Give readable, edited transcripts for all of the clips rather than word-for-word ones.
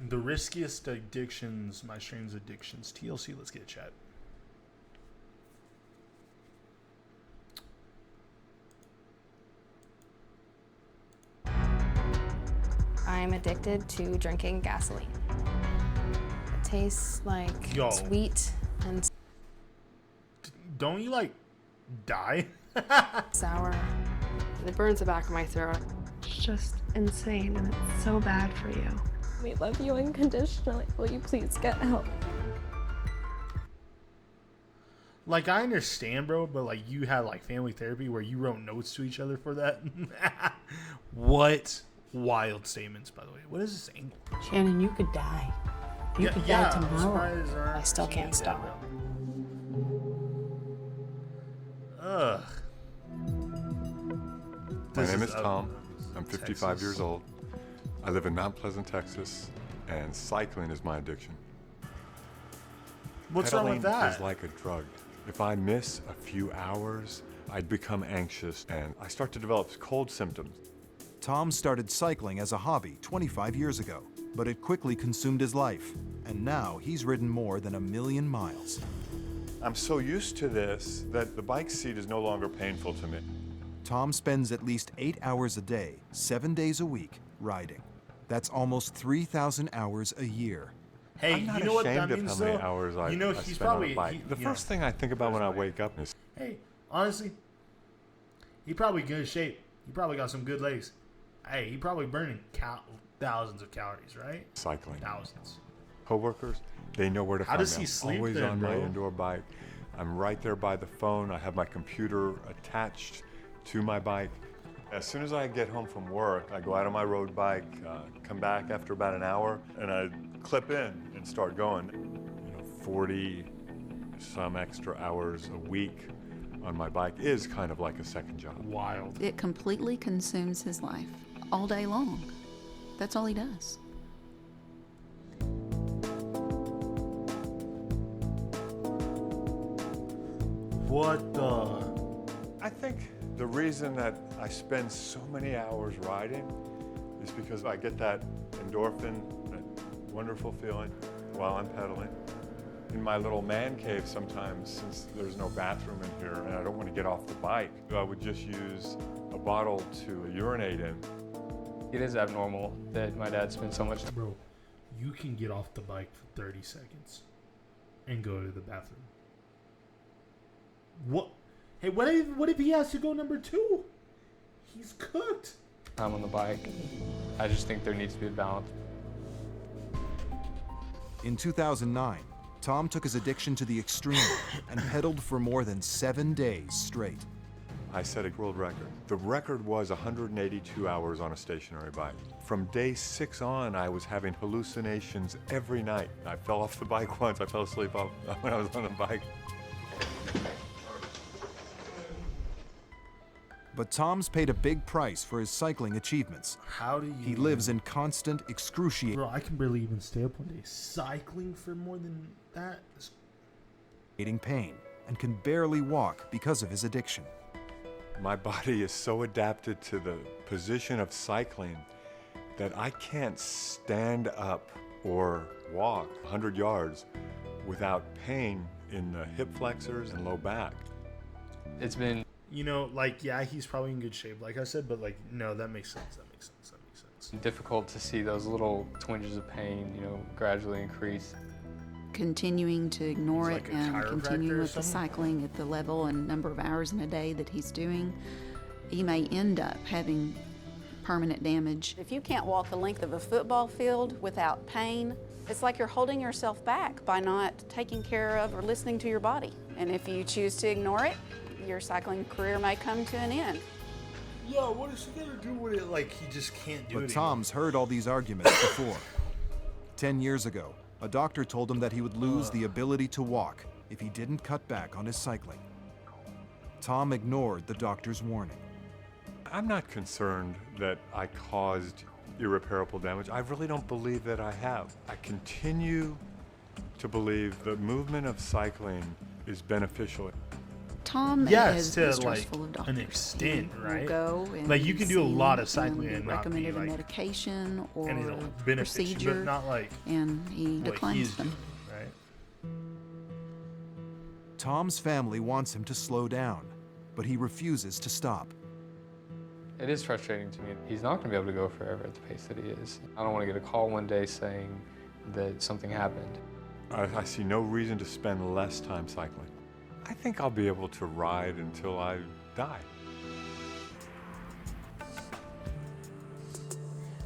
The riskiest addictions, my strangest addictions. TLC, let's get a chat. I'm addicted to drinking gasoline. It tastes like sweet and Don't you like die? sour. It burns the back of my throat. It's just insane, and it's so bad for you. We love you unconditionally. Will you please get help? Like, I understand, bro, but like you had like family therapy where you wrote notes to each other for that. What wild statements, by the way. What is this angle? Shannon, you could die. You could die tomorrow. I still can't stop. Ugh. My name is Tom. I'm 55 years old. I live in Mount Pleasant, Texas, and cycling is my addiction. What's wrong with Pedaling that? is like a drug. If I miss a few hours, I'd become anxious and I start to develop cold symptoms. Tom started cycling as a hobby 25 years ago, but it quickly consumed his life, and now he's ridden more than 1 million miles. I'm so used to this that the bike seat is no longer painful to me. Tom spends at least 8 hours a day, 7 days a week, riding. That's almost 3,000 hours a year. Hey, I'm not you know what that ashamed of means, how many though? hours I he's spend probably on a bike. The first thing I think about when I wake up is, hey, honestly, he probably good shape. He probably got some good legs. Hey, he probably burning thousands of calories, right? cycling. Thousands. Coworkers, they know where to How find does me. he I'm sleep always then, on bro? my indoor bike. I'm right there by the phone. I have my computer attached to my bike. As soon as I get home from work, I go out on my road bike, come back after about an hour, and I clip in and start going. 40 some extra hours a week on my bike is kind of like a second job. Wild. It completely consumes his life all day long. That's all he does. What the? I think the reason that I spend so many hours riding is because I get that endorphin, that wonderful feeling while I'm pedaling. In my little man cave sometimes, since there's no bathroom in here and I don't want to get off the bike, I would just use a bottle to urinate in. It is abnormal that my dad spends so much time. Bro, you can get off the bike for 30 seconds and go to the bathroom. What? Hey, what if he has to go number 2? He's cooked. I'm on the bike. I just think there needs to be a balance. In 2009, Tom took his addiction to the extreme and pedaled for more than 7 days straight. I set a world record. The record was 182 hours on a stationary bike. From day 6 on, I was having hallucinations every night. I fell off the bike once. I fell asleep when I was on the bike. But Tom's paid a big price for his cycling achievements. How do you? He lives in constant, excruciating Bro, I can barely even stay up one day. Cycling for more than that? pain and can barely walk because of his addiction. My body is so adapted to the position of cycling that I can't stand up or walk 100 yards without pain in the hip flexors and low back. It's been Yeah, he's probably in good shape, like I said, but no, that makes sense. That makes sense. difficult to see those little twinges of pain, gradually increase. Continuing to ignore He's it like a and chiropractor continue or with the something? cycling at the level and number of hours in a day that he's doing, he may end up having permanent damage. If you can't walk the length of a football field without pain, it's like you're holding yourself back by not taking care of or listening to your body. And if you choose to ignore it, your cycling career may come to an end. Yo, what is he gonna do with it? Like, he just can't do it. But Tom's heard all these arguments before. 10 years ago, a doctor told him that he would lose the ability to walk if he didn't cut back on his cycling. Tom ignored the doctor's warning. I'm not concerned that I caused irreparable damage. I really don't believe that I have. I continue to believe the movement of cycling is beneficial. Tom Yes, has to visitors like full of doctors. an extent, He right? will go and Like you can do a see lot of and cycling get and not be recommended a like medication or and it'll benefit you, procedure, but not like and he what declines he's them. doing, right? Tom's family wants him to slow down, but he refuses to stop. It is frustrating to me. He's not going to be able to go forever at the pace that he is. I don't want to get a call one day saying that something happened. I see no reason to spend less time cycling. I think I'll be able to ride until I die.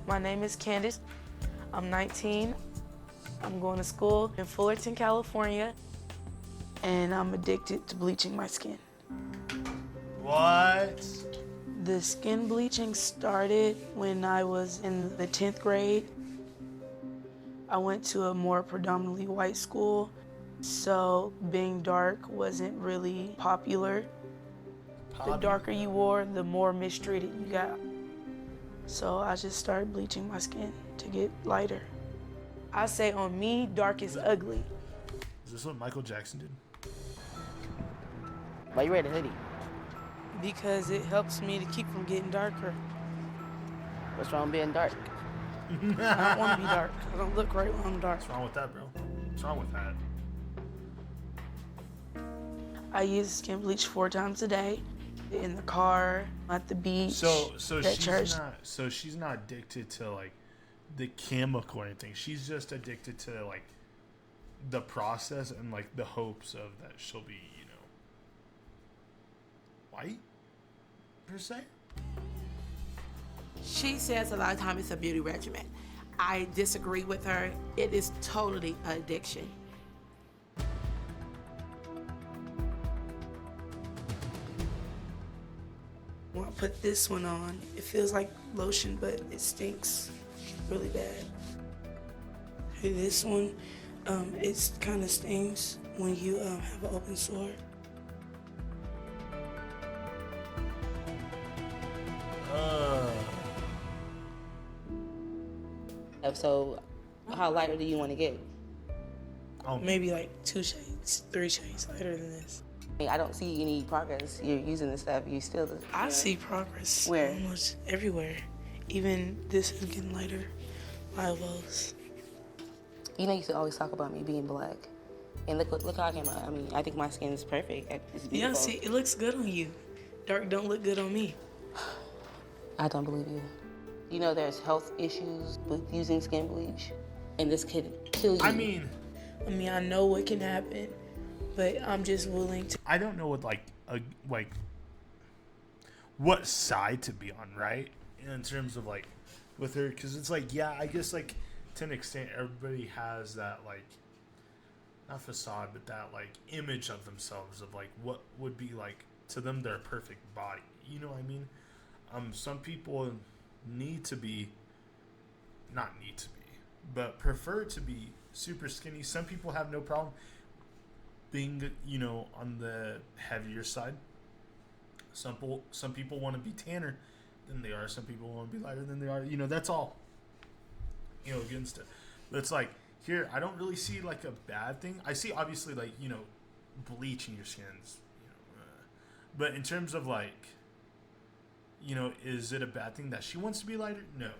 My name is Candace. I'm 19. I'm going to school in Fullerton, California, and I'm addicted to bleaching my skin. What? The skin bleaching started when I was in the 10th grade. I went to a more predominantly white school, so being dark wasn't really popular. The darker you wore, the more mistreated you got. So I just started bleaching my skin to get lighter. I say on me, dark is ugly. Is this what Michael Jackson did? Why you wear the hoodie? Because it helps me to keep from getting darker. What's wrong with being dark? I don't want to be dark. I don't look right when I'm dark. What's wrong with that, bro? What's wrong with that? I use skin bleach 4 times a day, in the car, at the beach, So at church. she's not addicted to like the chemical or anything. She's just addicted to like the process and like the hopes of that she'll be, you know, white per se. She says a lot of times it's a beauty regimen. I disagree with her. It is totally an addiction. When I put this one on, it feels like lotion, but it stinks really bad. Hey, this one, it kind of stings when you have an open sore. So, how lighter do you want to get? Maybe like 2 shades, 3 shades lighter than this. I don't see any progress. You're using this stuff. You still. I see progress. Where? Almost everywhere. Even this is getting lighter. My elbows. You know, you used to always talk about me being black, and look how I came out. I mean, I think my skin is perfect. It's beautiful. Yeah, see, it looks good on you. Dark don't look good on me. I don't believe you. You know, there's health issues with using skin bleach, and this could kill you. I mean, I know what can happen, but I'm just willing to. I don't know what what side to be on, right? In terms of like with her, because it's like, yeah, I guess like to an extent everybody has that like not facade, but that like image of themselves of like what would be like to them their perfect body. You know what I mean? Some people but prefer to be super skinny. Some people have no problem being, you know, on the heavier side. Some people want to be tanner than they are. Some people want to be lighter than they are. You know, that's all, you know, against it. But it's like, here, I don't really see like a bad thing. I see obviously like, you know, bleaching your skins, you know, but in terms of like, you know, is it a bad thing that she wants to be lighter? No.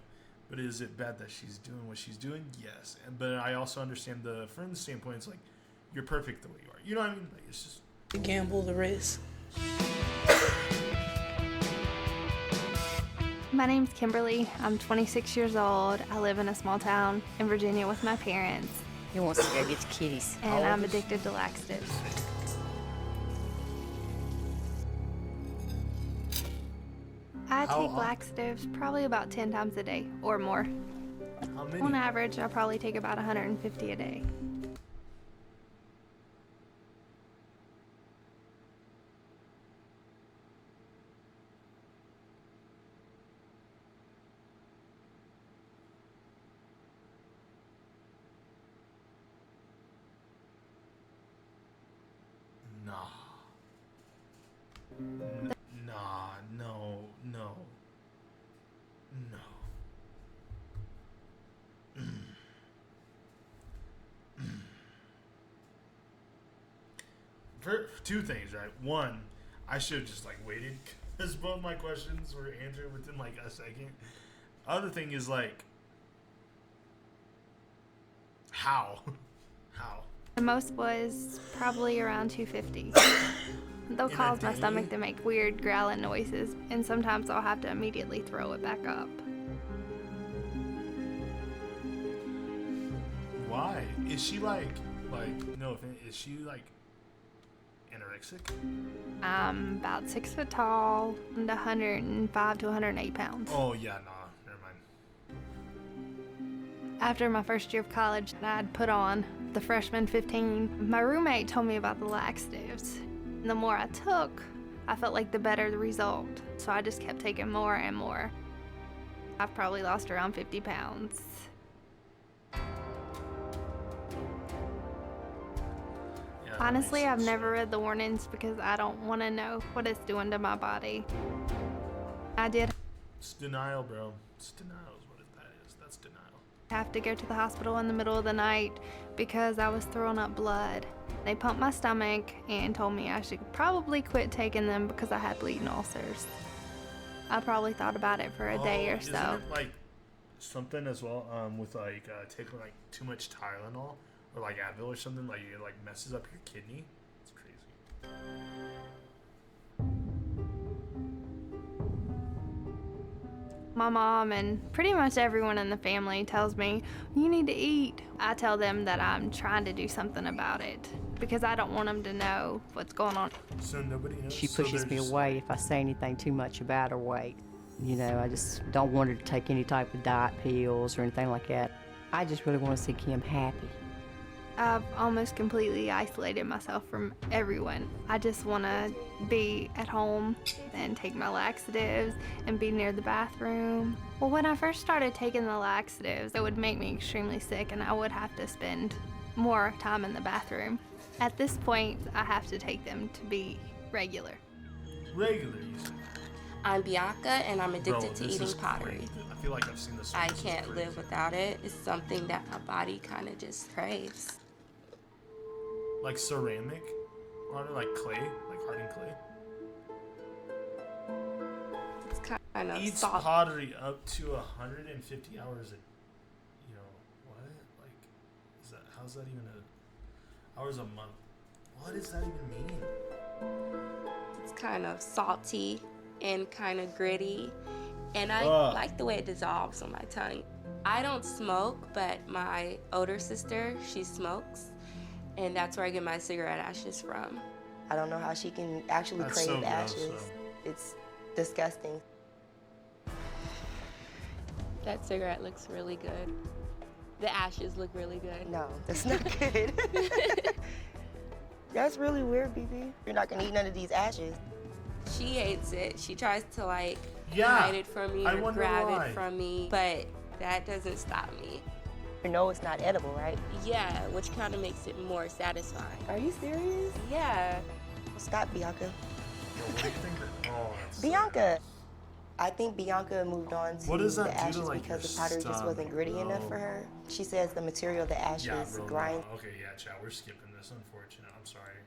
But is it bad that she's doing what she's doing? Yes. But I also understand the friend's standpoint. It's like, you're perfect the way you are. You know what I mean? Like, it's just to gamble the risk. My name's Kimberly. I'm 26 years old. I live in a small town in Virginia with my parents. He wants to go get your kitties. And I'm addicted to laxatives. I take laxatives probably about 10 times a day or more. How many? On average, I probably take about 150 a day. No. for two things, right? One, I should have just like waited because both my questions were answered within like a second. Other thing is like, how? How? The most was probably around 250. They'll cause my stomach to make weird growling noises, and sometimes I'll have to immediately throw it back up. Why? Is she like no offense, is she like anorexic? I'm about 6 foot tall and 105 to 108 pounds. Oh yeah, nah, never mind. After my first year of college, I'd put on the freshman 15. My roommate told me about the laxatives. The more I took, I felt like the better the result. So I just kept taking more and more. I've probably lost around 50 pounds. Yeah, Honestly, I've never read the warnings because I don't want to know what it's doing to my body. I did It's denial, bro. It's denial is what that is. That's denial. have to go to the hospital in the middle of the night because I was throwing up blood. They pumped my stomach and told me I should probably quit taking them because I had bleeding ulcers. I probably thought about it for a day or so. Isn't it like something as well with like taking like too much Tylenol or like Advil or something, like it like messes up your kidney? It's crazy. My mom and pretty much everyone in the family tells me, you need to eat. I tell them that I'm trying to do something about it because I don't want them to know what's going on. So nobody knows. She pushes me away if I say anything too much about her weight. You know, I just don't want her to take any type of diet pills or anything like that. I just really want to see Kim happy. I've almost completely isolated myself from everyone. I just want to be at home and take my laxatives and be near the bathroom. Well, when I first started taking the laxatives, it would make me extremely sick and I would have to spend more time in the bathroom. At this point, I have to take them to be regular. Regular, you said. I'm Bianca and I'm addicted to this eating is pottery. crazy. I feel like I've seen this. I can't live without it. It's something that my body kind of just craves. Like ceramic, or like clay, like hardened clay. It's kind of Eats soft. pottery up to 150 hours a, what? Like, is that, how's that even hours a month? What does that even mean? It's kind of salty and kind of gritty. And I like the way it dissolves on my tongue. I don't smoke, but my older sister, she smokes. And that's where I get my cigarette ashes from. I don't know how she can actually crave so gross, ashes. though. It's disgusting. That cigarette looks really good. The ashes look really good. No, that's not good. That's really weird, BB. You're not gonna eat none of these ashes. She hates it. She tries to like Yeah, hide it from me I or wonder grab why. it from me, but that doesn't stop me. You know it's not edible, right? Yeah, which kind of makes it more satisfying. Are you serious? Yeah. Stop, Bianca. What do you think that, that's Bianca! I think Bianca moved on to What does that the do to, ashes like, because your the pottery just wasn't stomach, gritty enough bro? for her. She says the material of the ashes Yeah, bro. grind. No. Okay, yeah, chat. We're skipping this. Unfortunate. I'm sorry.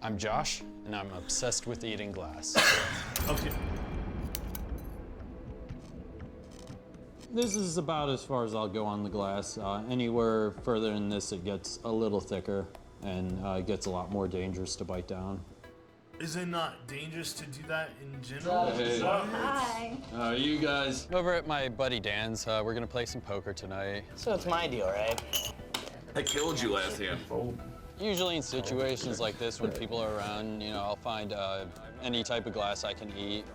I'm Josh, and I'm obsessed with eating glass. Okay. This is about as far as I'll go on the glass. Anywhere further than this, it gets a little thicker and it gets a lot more dangerous to bite down. Is it not dangerous to do that in general? Hey. Hi. You guys. Over at my buddy Dan's, we're gonna play some poker tonight. So it's my deal, right? I killed you last hand. Usually in situations like this, when people are around, I'll find any type of glass I can eat.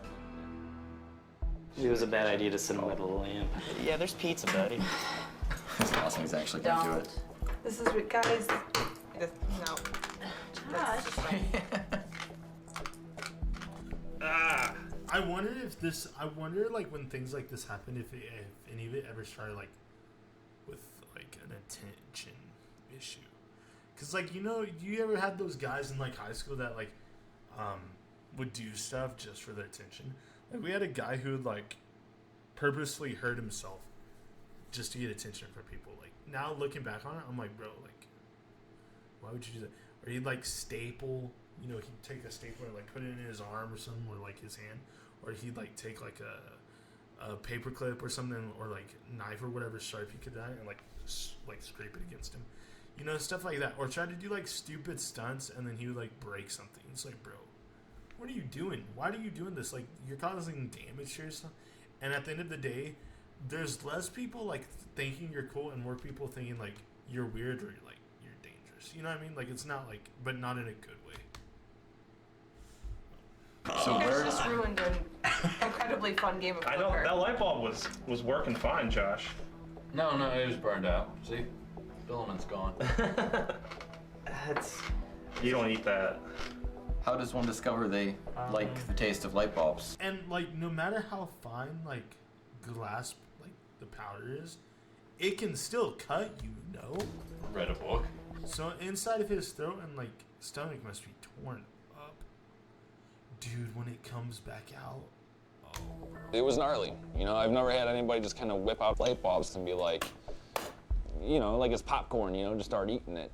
It was a bad idea to sit him by the lamp. Yeah, there's pizza, buddy. This last thing's actually gonna do it. This is what guys. No. I wonder if this. I wonder, like, when things like this happen, if any of it ever started, like, with, like, an attention issue. Because, like, you ever had those guys in, like, high school that, like, would do stuff just for their attention? Like, we had a guy who would, like, purposely hurt himself just to get attention from people. Like now looking back on it, I'm like, bro, like, why would you do that? Or he'd like staple, you know, he'd take a staple and like put it in his arm or something, or like his hand, or he'd like take like a paper clip or something, or like knife or whatever sharp he could and like scrape it against him, you know, stuff like that. Or try to do like stupid stunts and then he would like break something. It's like, bro, what are you doing? Why are you doing this? Like, you're causing damage to yourself. And at the end of the day, there's less people like thinking you're cool and more people thinking like you're weird or like you're dangerous. You know what I mean? Like, it's not like, but not in a good way. So you guys just ruined an incredibly fun game of poker. I know, that light bulb was working fine, Josh. No, it was burned out. See? Filament's gone. You don't eat that. How does one discover they like the taste of light bulbs? And like, no matter how fine like glass like the powder is, it can still cut, you know. Read a book. So inside of his throat and like stomach must be torn up. Dude, when it comes back out, oh. It was gnarly. You know, I've never had anybody just kind of whip out light bulbs and be like, you know, like it's popcorn, you know, just start eating it.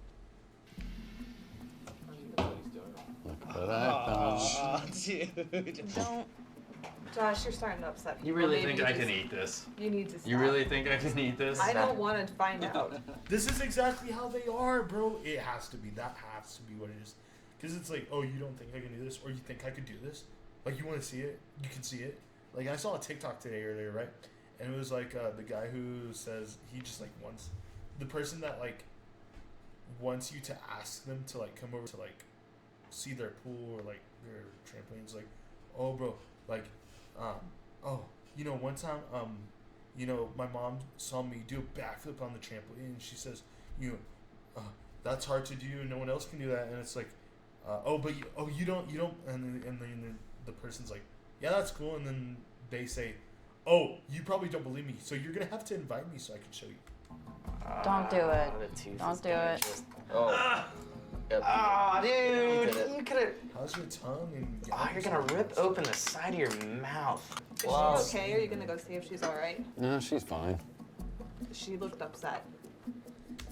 Dude. Don't. Josh, you're starting to upset people. You really Maybe think I can eat this? You need to stop. You really think I can eat this? I don't want to find out. This is exactly how they are, bro. It has to be. That has to be what it is. Because it's like, oh, you don't think I can do this? Or you think I could do this? Like, you want to see it? You can see it. Like, I saw a TikTok today earlier, right? And it was like the guy who says he just like wants the person that like wants you to ask them to like come over to like see their pool or like their trampolines. Like, oh, bro, like, oh, you know, one time, you know, my mom saw me do a backflip on the trampoline, and she says, you know, that's hard to do, and no one else can do that. And it's like, you don't, and then the person's like, yeah, that's cool. And then they say, oh, you probably don't believe me, so you're gonna have to invite me so I can show you. Don't do it. Don't do it. Oh. Yep. Oh, dude, you could have. How's your tongue? And you're gonna rip open the side of your mouth. Is she okay? Are you gonna go see if she's all right? No, she's fine. She looked upset.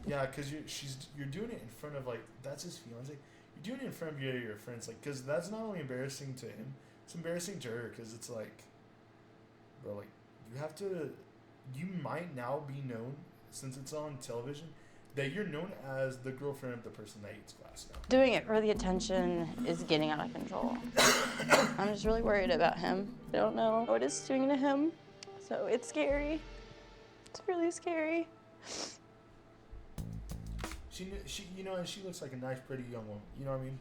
Yeah, because you're doing it in front of like, that's his fiance. You're doing it in front of your friends, like, because that's not only embarrassing to him, it's embarrassing to her, because it's like, bro, like, you might now be known, since it's on television, that you're known as the girlfriend of the person that eats glass now. Doing it for the attention is getting out of control. I'm just really worried about him. I don't know what it's doing to him, so it's scary. It's really scary. She, you know, and she looks like a nice, pretty young woman. You know what I mean?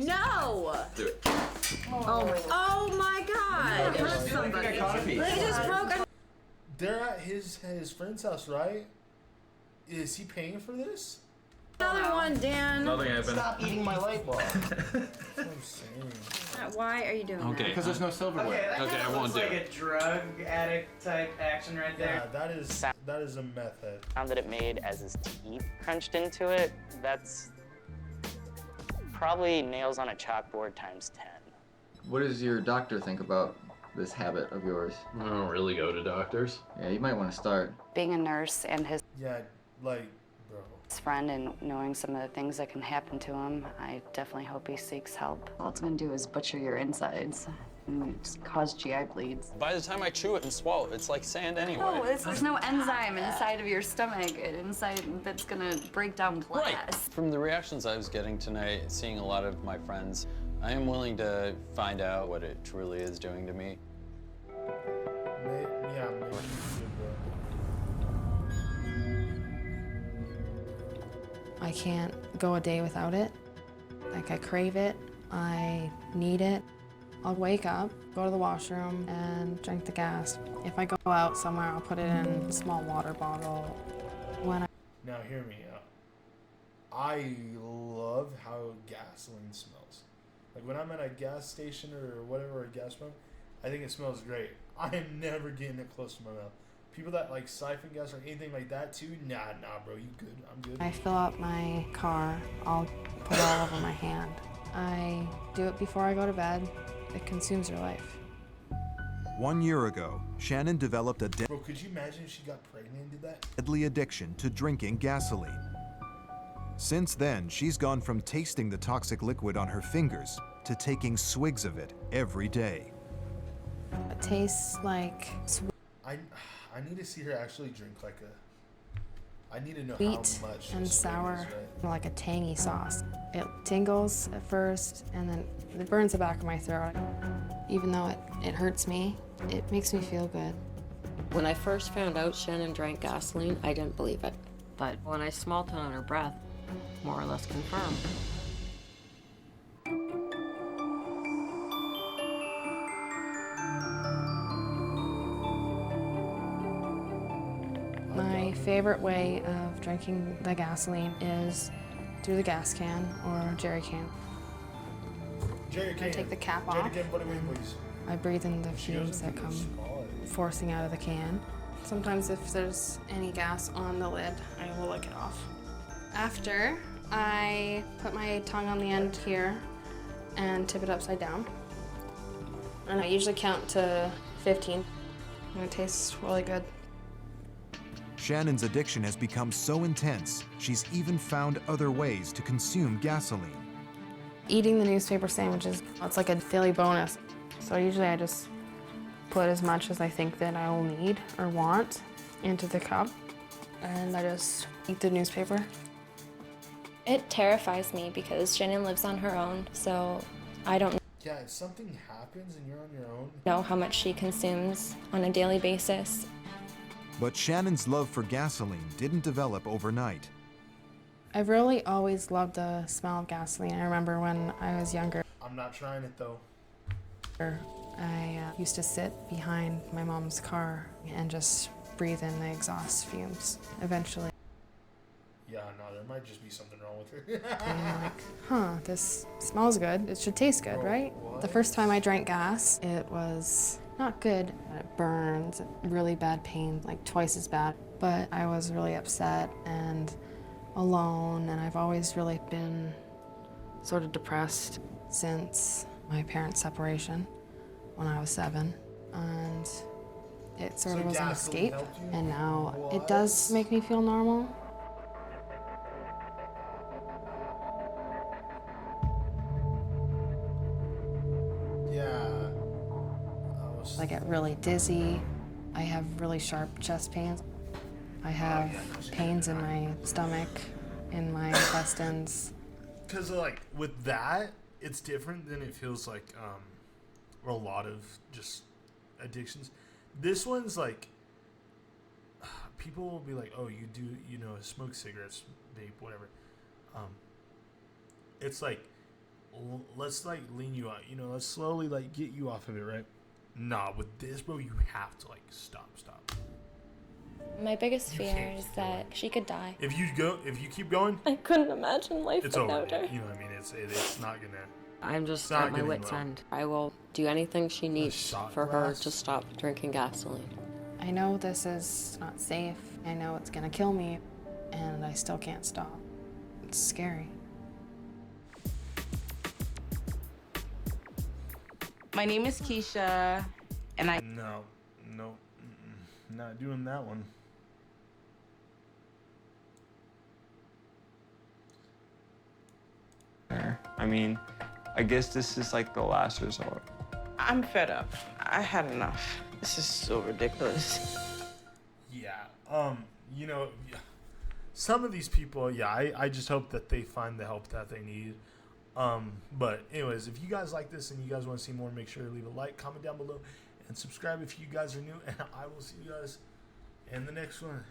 No! Do it. Oh my God! Hurt somebody. They just broke. They're at his friend's house, right? Is he paying for this? Another one, Dan. Nothing happened. Stop eating my light bulb. That's what I'm saying. Why are you doing that? Because there's no silverware. Okay, I won't do like it. a drug addict type action right there. Yeah, that is a meth head. Sound that it made as his teeth crunched into it, that's probably nails on a chalkboard times 10. What does your doctor think about this habit of yours? I don't really go to doctors. Yeah, you might want to start. Being a nurse and his Yeah, like, bro. friend and knowing some of the things that can happen to him, I definitely hope he seeks help. All it's gonna do is butcher your insides and just cause GI bleeds. By the time I chew it and swallow it, it's like sand anyway. No, there's no enzyme inside of your stomach, inside that's gonna break down glass. Right. From the reactions I was getting tonight, seeing a lot of my friends, I am willing to find out what it truly is doing to me. Maybe you should, bro. I can't go a day without it. Like, I crave it, I need it. I'll wake up, go to the washroom, and drink the gas. If I go out somewhere, I'll put it in a small water bottle. Now hear me out. I love how gasoline smells. Like when I'm at a gas station or whatever, a gas pump, I think it smells great. I am never getting it close to my mouth. People that like siphon gas or anything like that too, nah, bro, you good? I'm good. I fill up my car, I'll put it all over my hand. I do it before I go to bed. It consumes your life. 1 year ago, Shannon developed a Bro, could you imagine if she got pregnant and did that? deadly addiction to drinking gasoline. Since then, she's gone from tasting the toxic liquid on her fingers to taking swigs of it every day. It tastes like I need to see her actually drink like a. I need to know sweet how much and a swig sour, is, right? like a tangy sauce. It tingles at first, and then it burns the back of my throat. Even though it hurts me, it makes me feel good. When I first found out Shannon drank gasoline, I didn't believe it. But when I smelled it on her breath, more or less confirmed. My favorite way of drinking the gasoline is through the gas can or jerry can. Jerry I can. take the cap Jerry off. can, put it away, please. I breathe in the She fumes doesn't that do this come small. forcing out of the can. Sometimes if there's any gas on the lid, I will lick it off. After, I put my tongue on the end here and tip it upside down. And I usually count to 15. And it tastes really good. Shannon's addiction has become so intense, she's even found other ways to consume gasoline. Eating the newspaper sandwiches, it's like a daily bonus. So usually I just put as much as I think that I will need or want into the cup, and I just eat the newspaper. It terrifies me because Shannon lives on her own, so I don't Yeah, if something happens and you're on your own. know how much she consumes on a daily basis. But Shannon's love for gasoline didn't develop overnight. I've really always loved the smell of gasoline. I remember when I was younger, I'm not trying it though. I used to sit behind my mom's car and just breathe in the exhaust fumes. Eventually, Yeah, no, there might just be something wrong with her. I'm like, huh, this smells good. It should taste good, right? The first time I drank gas, it was not good. It burns, really bad pain, like twice as bad. But I was really upset and alone, and I've always really been sort of depressed since my parents' separation when I was 7. And it sort of was an escape, and now it does make me feel normal. Yeah. I get really dizzy. I have really sharp chest pains. I have pains in my stomach, in my intestines. Because like with that, it's different than it feels like a lot of just addictions. This one's like people will be like, oh, you do, you know, smoke cigarettes, vape, whatever. It's like let's like lean you out, you know, let's slowly like get you off of it, right? Nah, with this, bro, you have to like stop. My biggest fear is that she could die. If you keep going, I couldn't imagine life it's over. without her. You know what I mean? It's not gonna. I'm just It's not at my getting wit's well. end. I will do anything she needs shot for her glass? to stop drinking gasoline. I know this is not safe. I know it's gonna kill me, and I still can't stop. It's scary. My name is Keisha, and I... No, not doing that one. I mean, I guess this is like the last resort. I'm fed up. I had enough. This is so ridiculous. Yeah, you know, some of these people, yeah, I just hope that they find the help that they need. But anyways, if you guys like this and you guys want to see more, make sure to leave a like, comment down below, and subscribe if you guys are new, and I will see you guys in the next one.